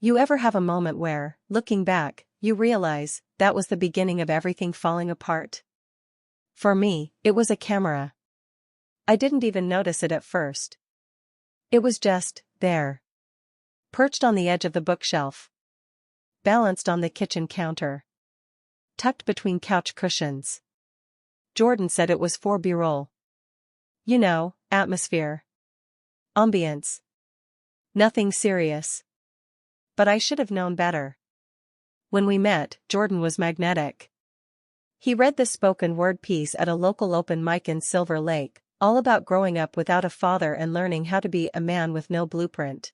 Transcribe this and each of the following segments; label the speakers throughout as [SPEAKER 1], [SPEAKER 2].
[SPEAKER 1] You ever have a moment where, looking back, you realize that was the beginning of everything falling apart? For me, it was a camera. I didn't even notice it at first. It was just there. Perched on the edge of the bookshelf. Balanced on the kitchen counter. Tucked between couch cushions. Jordan said it was for B-roll. You know, atmosphere. Ambience. Nothing serious. But I should have known better. When we met, Jordan was magnetic. He read this spoken word piece at a local open mic in Silver Lake, all about growing up without a father and learning how to be a man with no blueprint.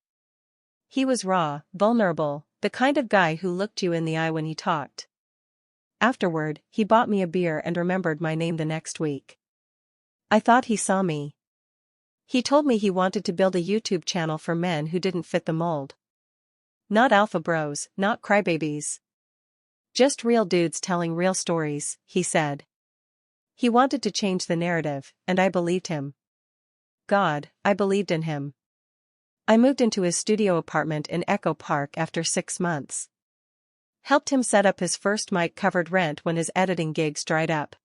[SPEAKER 1] He was raw, vulnerable, the kind of guy who looked you in the eye when he talked. Afterward, he bought me a beer and remembered my name the next week. I thought he saw me. He told me he wanted to build a YouTube channel for men who didn't fit the mold. Not alpha bros, not crybabies. Just real dudes telling real stories, he said. He wanted to change the narrative, and I believed him. God, I believed in him. I moved into his studio apartment in Echo Park after 6 months. Helped him set up his first mic, covered rent when his editing gigs dried up.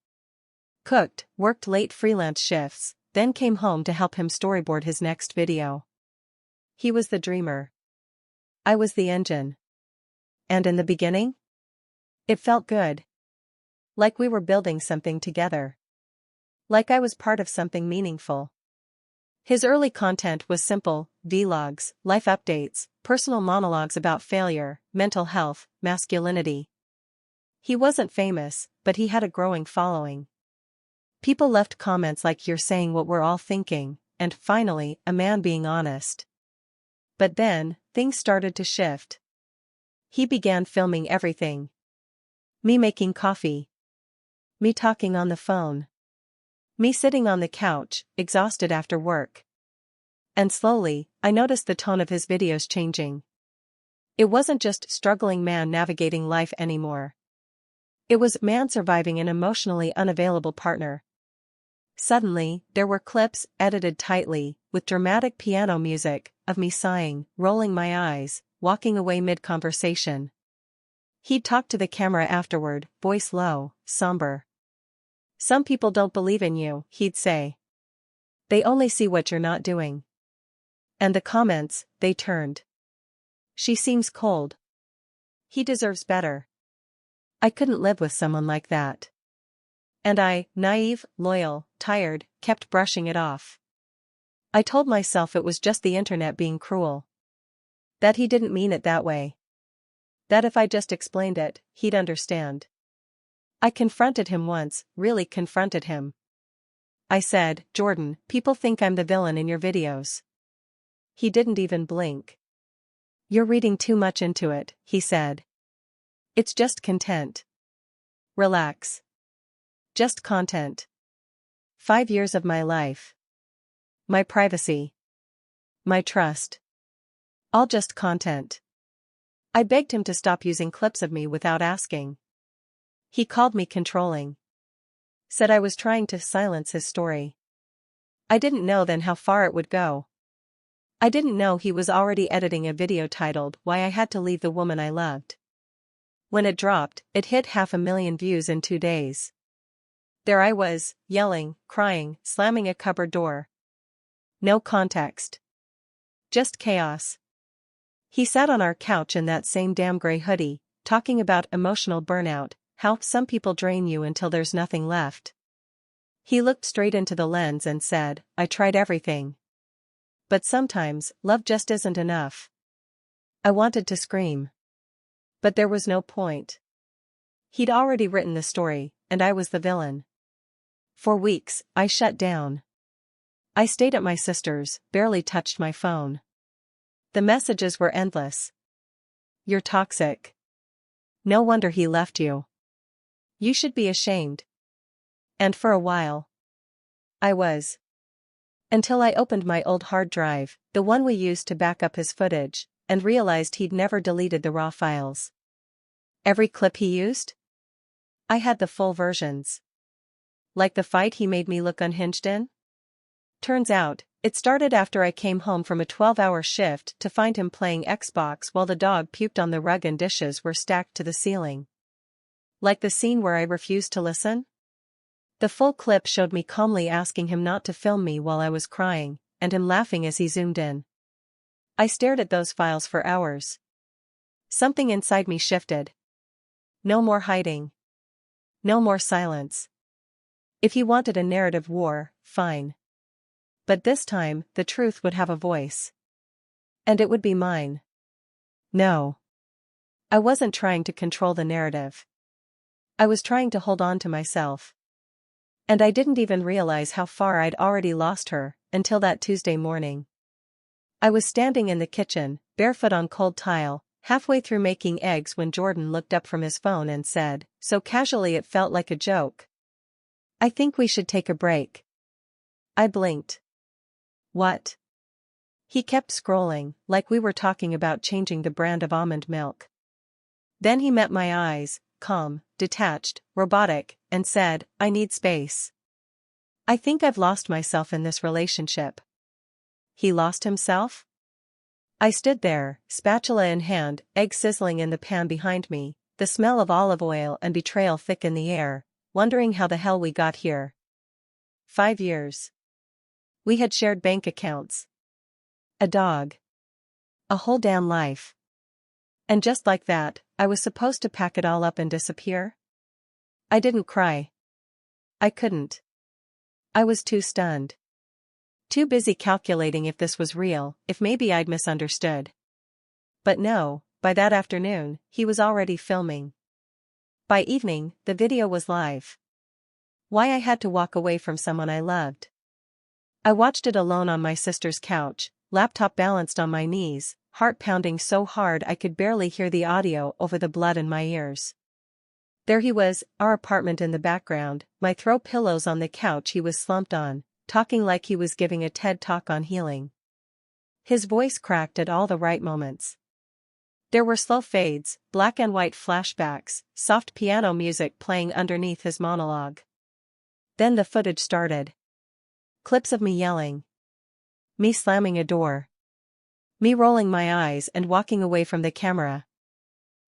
[SPEAKER 1] Cooked, worked late freelance shifts, then came home to help him storyboard his next video. He was the dreamer. I was the engine. And in the beginning? It felt good. Like we were building something together. Like I was part of something meaningful. His early content was simple: vlogs, life updates, personal monologues about failure, mental health, masculinity. He wasn't famous, but he had a growing following. People left comments like, "You're saying what we're all thinking," and finally, a man being honest. But then, things started to shift. He began filming everything. Me making coffee. Me talking on the phone. Me sitting on the couch, exhausted after work. And slowly, I noticed the tone of his videos changing. It wasn't just struggling man navigating life anymore. It was man surviving an emotionally unavailable partner. Suddenly, there were clips, edited tightly, with dramatic piano music, of me sighing, rolling my eyes, walking away mid-conversation. He'd talk to the camera afterward, voice low, somber. "Some people don't believe in you," he'd say. "They only see what you're not doing." And the comments, they turned. "She seems cold. He deserves better. I couldn't live with someone like that." And I, naive, loyal, tired, kept brushing it off. I told myself it was just the internet being cruel. That he didn't mean it that way. That if I just explained it, he'd understand. I confronted him once, really confronted him. I said, "Jordan, people think I'm the villain in your videos." He didn't even blink. "You're reading too much into it," he said. "It's just content. Relax. Just content. 5 years of my life. My privacy. My trust. All just content." I begged him to stop using clips of me without asking. He called me controlling. Said I was trying to silence his story. I didn't know then how far it would go. I didn't know he was already editing a video titled "Why I Had to Leave the Woman I Loved." When it dropped, it hit 500,000 views in 2 days. There I was, yelling, crying, slamming a cupboard door. No context. Just chaos. He sat on our couch in that same damn gray hoodie, talking about emotional burnout, how some people drain you until there's nothing left. He looked straight into the lens and said, "I tried everything. But sometimes, love just isn't enough." I wanted to scream. But there was no point. He'd already written the story, and I was the villain. For weeks, I shut down. I stayed at my sister's, barely touched my phone. The messages were endless. "You're toxic. No wonder he left you. You should be ashamed." And for a while, I was. Until I opened my old hard drive, the one we used to back up his footage, and realized he'd never deleted the raw files. Every clip he used? I had the full versions. Like the fight he made me look unhinged in? Turns out, It started after I came home from a 12-hour shift to find him playing Xbox while the dog puked on the rug and dishes were stacked to the ceiling. Like the scene where I refused to listen? The full clip showed me calmly asking him not to film me while I was crying, and him laughing as he zoomed in. I stared at those files for hours. Something inside me shifted. No more hiding. No more silence. If he wanted a narrative war, fine. But this time, the truth would have a voice. And it would be mine. No. I wasn't trying to control the narrative. I was trying to hold on to myself. And I didn't even realize how far I'd already lost her, until that Tuesday morning. I was standing in the kitchen, barefoot on cold tile, halfway through making eggs when Jordan looked up from his phone and said, so casually it felt like a joke, "I think we should take a break." I blinked. What? He kept scrolling, like we were talking about changing the brand of almond milk. Then he met my eyes, calm, detached, robotic, and said, "I need space. I think I've lost myself in this relationship." He lost himself? I stood there, spatula in hand, egg sizzling in the pan behind me, the smell of olive oil and betrayal thick in the air, wondering how the hell we got here. 5 years. We had shared bank accounts. A dog. A whole damn life. And just like that, I was supposed to pack it all up and disappear? I didn't cry. I couldn't. I was too stunned. Too busy calculating if this was real, if maybe I'd misunderstood. But no, by that afternoon, he was already filming. By evening, the video was live. Why I had to walk away from someone I loved. I watched it alone on my sister's couch, laptop balanced on my knees, heart pounding so hard I could barely hear the audio over the blood in my ears. There he was, our apartment in the background, my throw pillows on the couch he was slumped on, talking like he was giving a TED talk on healing. His voice cracked at all the right moments. There were slow fades, black and white flashbacks, soft piano music playing underneath his monologue. Then the footage started. Clips of me yelling. Me slamming a door. Me rolling my eyes and walking away from the camera.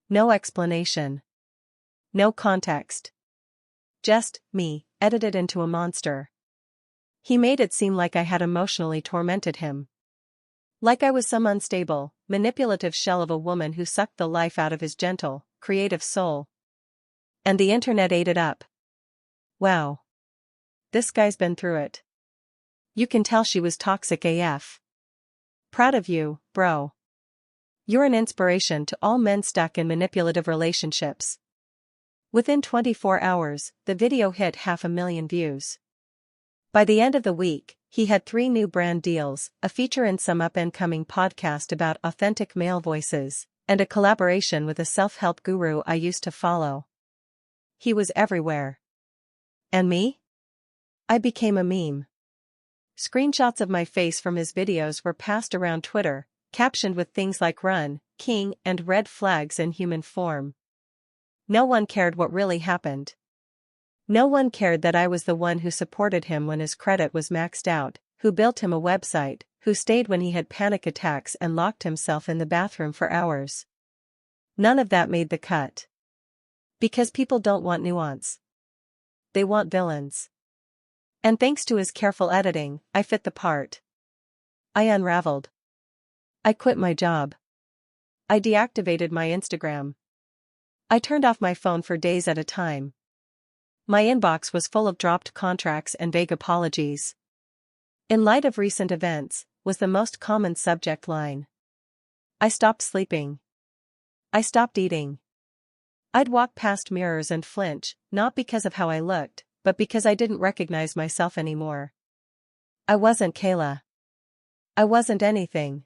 [SPEAKER 1] No explanation. No context. Just me, edited into a monster. He made it seem like I had emotionally tormented him. Like I was some unstable, manipulative shell of a woman who sucked the life out of his gentle, creative soul. And the internet ate it up. Wow. This guy's been through it. You can tell she was toxic AF. Proud of you, bro. You're an inspiration to all men stuck in manipulative relationships. Within 24 hours, the video hit 500,000 views. By the end of the week, he had 3 new brand deals, a feature in some up-and-coming podcast about authentic male voices, and a collaboration with a self-help guru I used to follow. He was everywhere. And me? I became a meme. Screenshots of my face from his videos were passed around Twitter, captioned with things like "Run, King" and "Red flags in human form." No one cared what really happened. No one cared that I was the one who supported him when his credit was maxed out, who built him a website, who stayed when he had panic attacks and locked himself in the bathroom for hours. None of that made the cut. Because people don't want nuance. They want villains. And thanks to his careful editing, I fit the part. I unraveled. I quit my job. I deactivated my Instagram. I turned off my phone for days at a time. My inbox was full of dropped contracts and vague apologies. "In light of recent events," was the most common subject line. I stopped sleeping. I stopped eating. I'd walk past mirrors and flinch, not because of how I looked, but because I didn't recognize myself anymore. I wasn't Kayla. I wasn't anything.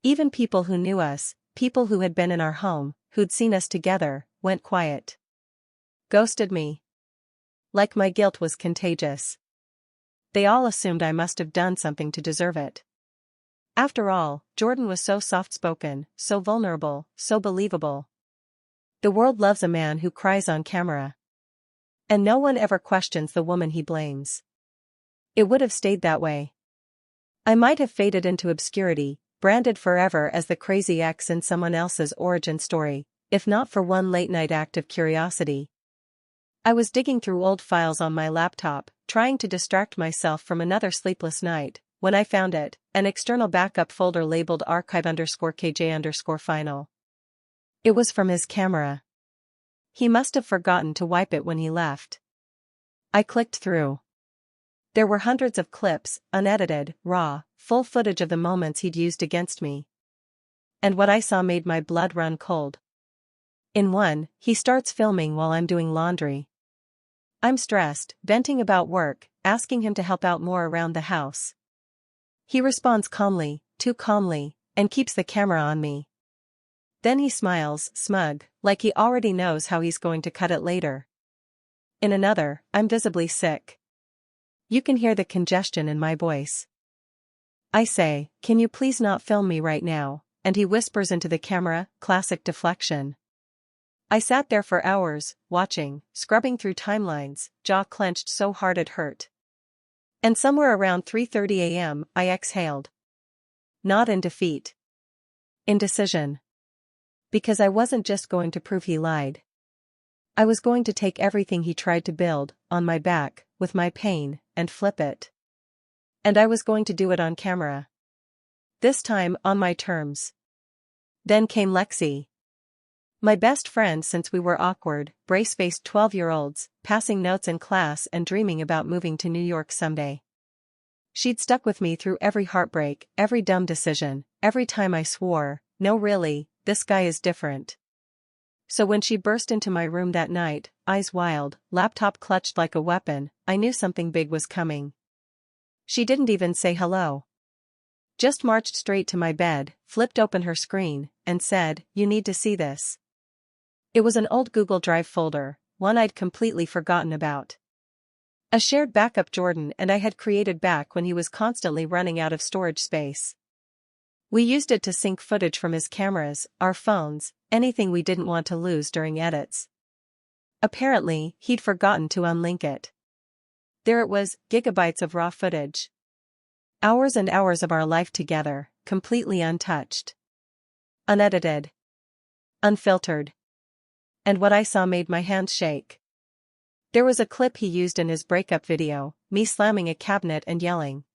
[SPEAKER 1] Even people who knew us, people who had been in our home, who'd seen us together, went quiet. Ghosted me. Like my guilt was contagious. They all assumed I must have done something to deserve it. After all, Jordan was so soft-spoken, so vulnerable, so believable. The world loves a man who cries on camera. And no one ever questions the woman he blames. It would have stayed that way. I might have faded into obscurity, branded forever as the crazy ex in someone else's origin story, if not for one late-night act of curiosity. I was digging through old files on my laptop, trying to distract myself from another sleepless night, when I found it, an external backup folder labeled archive_kj_final. It was from his camera. He must have forgotten to wipe it when he left. I clicked through. There were hundreds of clips, unedited, raw, full footage of the moments he'd used against me. And what I saw made my blood run cold. In one, he starts filming while I'm doing laundry. I'm stressed, venting about work, asking him to help out more around the house. He responds calmly, too calmly, and keeps the camera on me. Then he smiles, smug, like he already knows how he's going to cut it later. In another, I'm visibly sick. You can hear the congestion in my voice. I say, "Can you please not film me right now?" And he whispers into the camera, classic deflection. I sat there for hours, watching, scrubbing through timelines, jaw clenched so hard it hurt. And somewhere around 3:30 a.m., I exhaled. Not in defeat. In decision. Because I wasn't just going to prove he lied. I was going to take everything he tried to build, on my back, with my pain, and flip it. And I was going to do it on camera. This time, on my terms. Then came Lexi. My best friend since we were awkward, brace-faced 12-year-olds, passing notes in class and dreaming about moving to New York someday. She'd stuck with me through every heartbreak, every dumb decision, every time I swore, "No really, this guy is different." So when she burst into my room that night, eyes wild, laptop clutched like a weapon, I knew something big was coming. She didn't even say hello. Just marched straight to my bed, flipped open her screen, and said, "You need to see this." It was an old Google Drive folder, one I'd completely forgotten about. A shared backup Jordan and I had created back when he was constantly running out of storage space. We used it to sync footage from his cameras, our phones, anything we didn't want to lose during edits. Apparently, he'd forgotten to unlink it. There it was, gigabytes of raw footage. Hours and hours of our life together, completely untouched. Unedited. Unfiltered. And what I saw made my hands shake. There was a clip he used in his breakup video, me slamming a cabinet and yelling.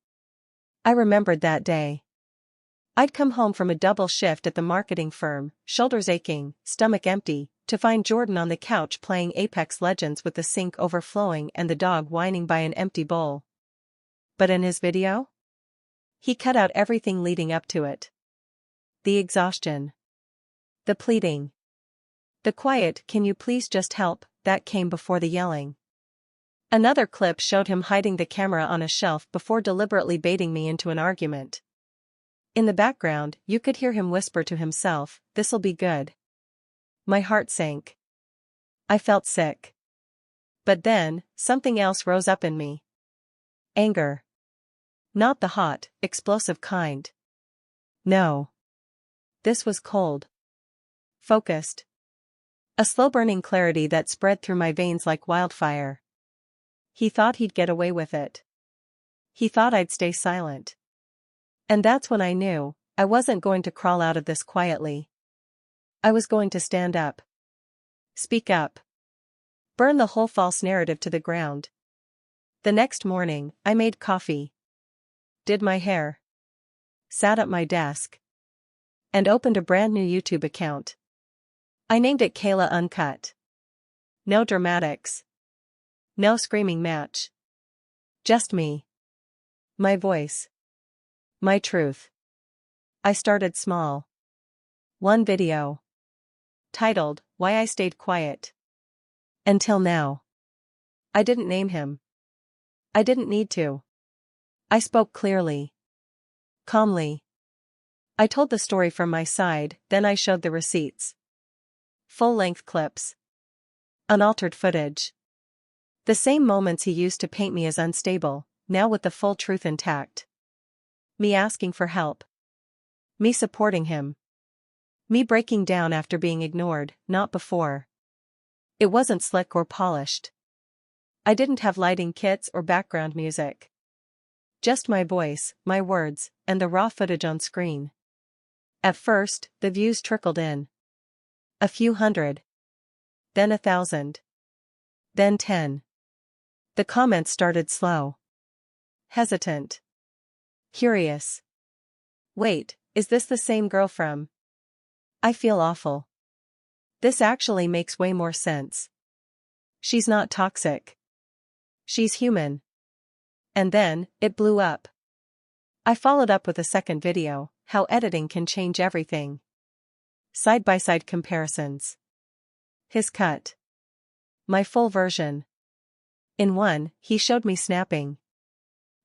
[SPEAKER 1] I remembered that day. I'd come home from a double shift at the marketing firm, shoulders aching, stomach empty, to find Jordan on the couch playing Apex Legends with the sink overflowing and the dog whining by an empty bowl. But in his video? He cut out everything leading up to it. The exhaustion. The pleading. The quiet, "Can you please just help," that came before the yelling. Another clip showed him hiding the camera on a shelf before deliberately baiting me into an argument. In the background, you could hear him whisper to himself, "This'll be good." My heart sank. I felt sick. But then, something else rose up in me. Anger. Not the hot, explosive kind. No. This was cold. Focused. A slow-burning clarity that spread through my veins like wildfire. He thought he'd get away with it. He thought I'd stay silent. And that's when I knew, I wasn't going to crawl out of this quietly. I was going to stand up. Speak up. Burn the whole false narrative to the ground. The next morning, I made coffee. Did my hair. Sat at my desk. And opened a brand new YouTube account. I named it Kayla Uncut. No dramatics. No screaming match. Just me. My voice. My truth. I started small. One video. Titled, "Why I Stayed Quiet." Until now. I didn't name him. I didn't need to. I spoke clearly. Calmly. I told the story from my side, then I showed the receipts. Full-length clips. Unaltered footage. The same moments he used to paint me as unstable, now with the full truth intact. Me asking for help. Me supporting him. Me breaking down after being ignored, not before. It wasn't slick or polished. I didn't have lighting kits or background music. Just my voice, my words, and the raw footage on screen. At first, the views trickled in. A few hundred. Then 1,000. Then 10. The comments started slow. Hesitant. Curious. Wait, is this the same girl from? I feel awful. This actually makes way more sense. She's not toxic. She's human. And then, it blew up. I followed up with a second video, how editing can change everything. Side-by-side comparisons. His cut. My full version. In one, he showed me snapping.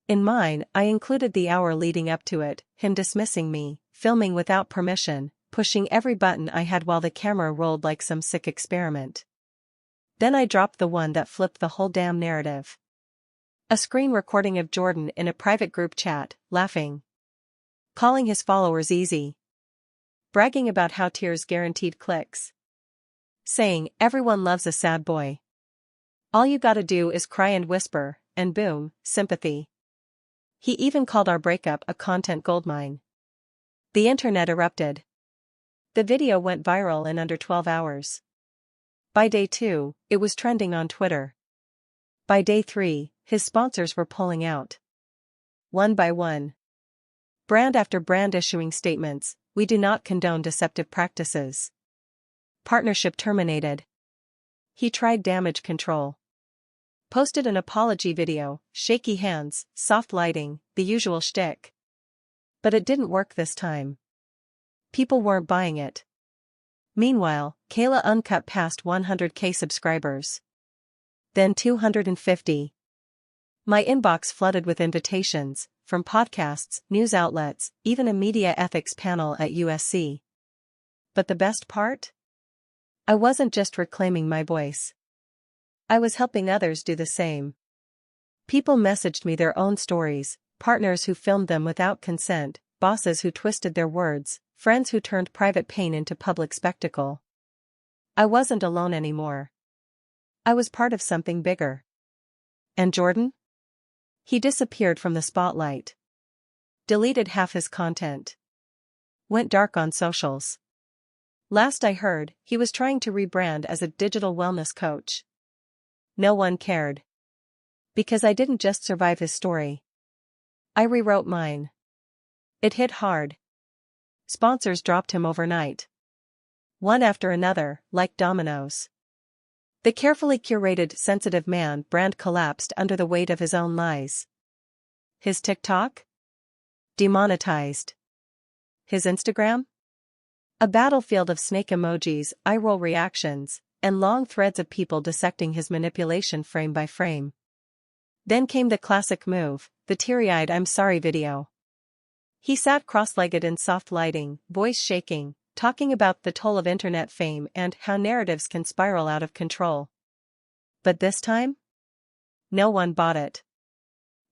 [SPEAKER 1] In mine, I included the hour leading up to it, him dismissing me, filming without permission, pushing every button I had while the camera rolled like some sick experiment. Then I dropped the one that flipped the whole damn narrative. A screen recording of Jordan in a private group chat, laughing. Calling his followers easy. Bragging about how tears guaranteed clicks. Saying, everyone loves a sad boy. All you gotta do is cry and whisper, and boom, sympathy. He even called our breakup a content goldmine. The internet erupted. The video went viral in under 12 hours. By day 2, it was trending on Twitter. By day 3, his sponsors were pulling out. One by one. Brand after brand issuing statements, we do not condone deceptive practices. Partnership terminated. He tried damage control. Posted an apology video, shaky hands, soft lighting, the usual shtick. But it didn't work this time. People weren't buying it. Meanwhile, Kayla uncut past 100K subscribers. Then 250. My inbox flooded with invitations, from podcasts, news outlets, even a media ethics panel at USC. But the best part? I wasn't just reclaiming my voice. I was helping others do the same. People messaged me their own stories, partners who filmed them without consent, bosses who twisted their words, friends who turned private pain into public spectacle. I wasn't alone anymore. I was part of something bigger. And Jordan? He disappeared from the spotlight. Deleted half his content. Went dark on socials. Last I heard, he was trying to rebrand as a digital wellness coach. No one cared. Because I didn't just survive his story. I rewrote mine. It hit hard. Sponsors dropped him overnight. One after another, like dominoes. The carefully curated sensitive man brand collapsed under the weight of his own lies. His TikTok? Demonetized. His Instagram? A battlefield of snake emojis, eye-roll reactions, and long threads of people dissecting his manipulation frame by frame. Then came the classic move, the teary-eyed "I'm sorry" video. He sat cross-legged in soft lighting, voice shaking, talking about the toll of internet fame and how narratives can spiral out of control. But this time? No one bought it.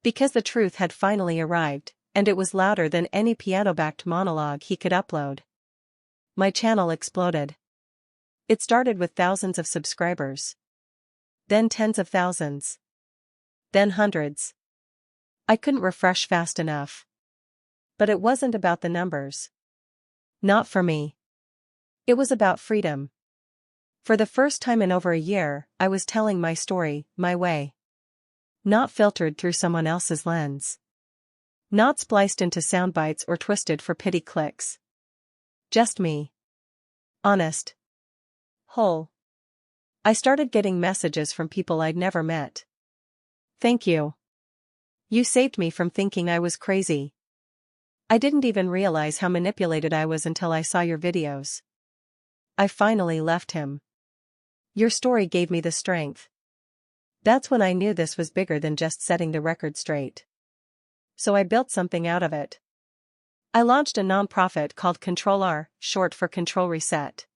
[SPEAKER 1] Because the truth had finally arrived, and it was louder than any piano-backed monologue he could upload. My channel exploded. It started with thousands of subscribers. Then tens of thousands. Then hundreds. I couldn't refresh fast enough. But it wasn't about the numbers. Not for me. It was about freedom. For the first time in over a year, I was telling my story, my way. Not filtered through someone else's lens. Not spliced into sound bites or twisted for pity clicks. Just me. Honest. Whole. I started getting messages from people I'd never met. Thank you. You saved me from thinking I was crazy. I didn't even realize how manipulated I was until I saw your videos. I finally left him. Your story gave me the strength. That's when I knew this was bigger than just setting the record straight. So I built something out of it. I launched a nonprofit called Control R, short for Control Reset.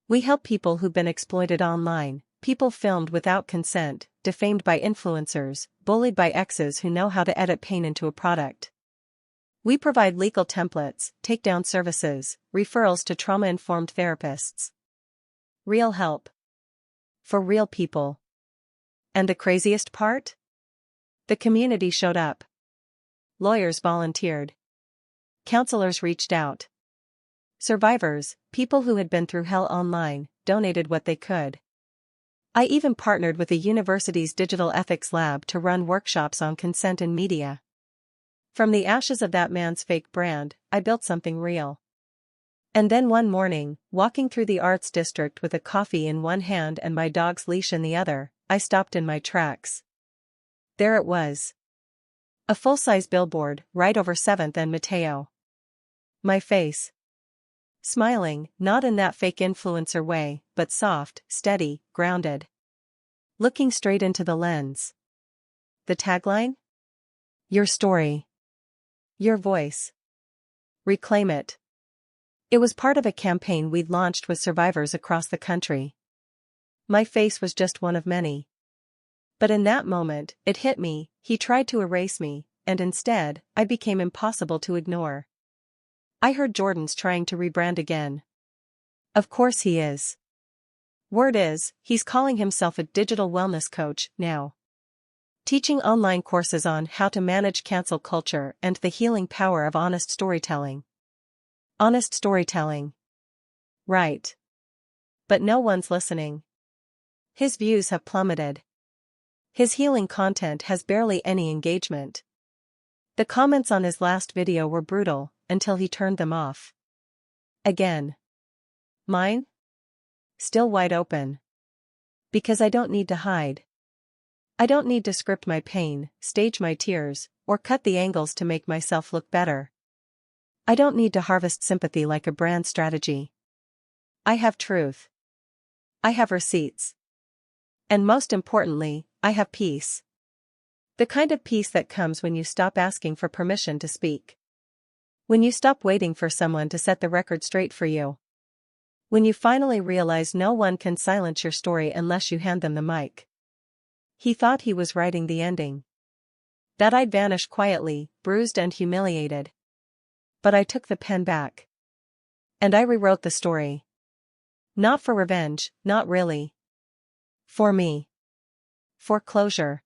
[SPEAKER 1] We help people who've been exploited online, people filmed without consent, defamed by influencers, bullied by exes who know how to edit pain into a product. We provide legal templates, takedown services, referrals to trauma-informed therapists. Real help. For real people. And the craziest part? The community showed up. lawyers volunteered. Counselors reached out. Survivors, people who had been through hell online, donated what they could. I even partnered with the university's digital ethics lab to run workshops on consent in media. From the ashes of that man's fake brand, I built something real. And then one morning, walking through the arts district with a coffee in one hand and my dog's leash in the other, I stopped in my tracks. There it was. A full-size billboard, right over 7th and Mateo. My face. Smiling, not in that fake influencer way, but soft, steady, grounded. Looking straight into the lens. The tagline? Your story. Your voice. Reclaim it. It was part of a campaign we'd launched with survivors across the country. My face was just one of many. But in that moment, it hit me, he tried to erase me, and instead, I became impossible to ignore. I heard Jordan's trying to rebrand again. Of course he is. Word is, he's calling himself a digital wellness coach now. Teaching online courses on how to manage cancel culture and the healing power of honest storytelling. Honest storytelling. Right. But no one's listening. His views have plummeted. His healing content has barely any engagement. The comments on his last video were brutal, until he turned them off. Again. Mine? Still wide open. Because I don't need to hide. I don't need to script my pain, stage my tears, or cut the angles to make myself look better. I don't need to harvest sympathy like a brand strategy. I have truth. I have receipts. And most importantly, I have peace. The kind of peace that comes when you stop asking for permission to speak. When you stop waiting for someone to set the record straight for you. When you finally realize no one can silence your story unless you hand them the mic. He thought he was writing the ending. That I'd vanish quietly, bruised and humiliated. But I took the pen back. And I rewrote the story. Not for revenge, not really. For me. For closure.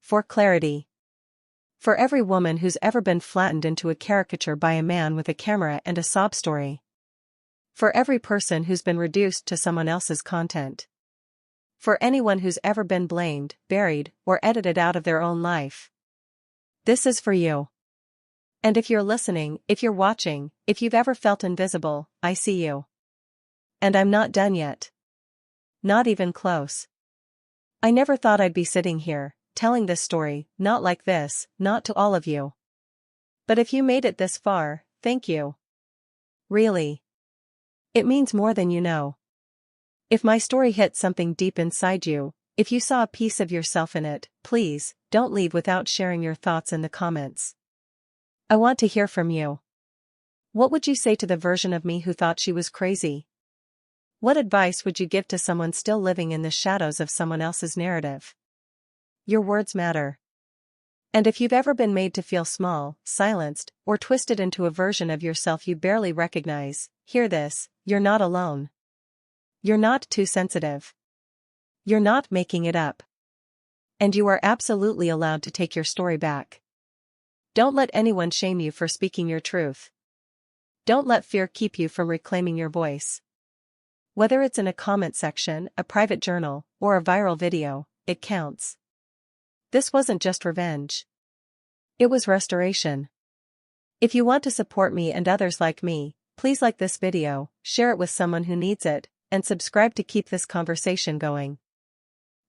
[SPEAKER 1] For clarity. For every woman who's ever been flattened into a caricature by a man with a camera and a sob story. For every person who's been reduced to someone else's content. For anyone who's ever been blamed, buried, or edited out of their own life. This is for you. And if you're listening, if you're watching, if you've ever felt invisible, I see you. And I'm not done yet. Not even close. I never thought I'd be sitting here, telling this story, not like this, not to all of you. But if you made it this far, thank you. Really. It means more than you know. If my story hit something deep inside you, if you saw a piece of yourself in it, please, don't leave without sharing your thoughts in the comments. I want to hear from you. What would you say to the version of me who thought she was crazy? What advice would you give to someone still living in the shadows of someone else's narrative? Your words matter. And if you've ever been made to feel small, silenced, or twisted into a version of yourself you barely recognize, hear this, you're not alone. You're not too sensitive. You're not making it up. And you are absolutely allowed to take your story back. Don't let anyone shame you for speaking your truth. Don't let fear keep you from reclaiming your voice. Whether it's in a comment section, a private journal, or a viral video, it counts. This wasn't just revenge. It was restoration. If you want to support me and others like me, please like this video, share it with someone who needs it, and subscribe to keep this conversation going.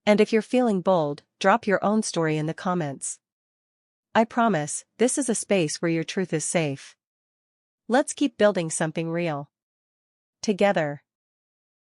[SPEAKER 1] And if you're feeling bold, drop your own story in the comments. I promise, this is a space where your truth is safe. Let's keep building something real. Together.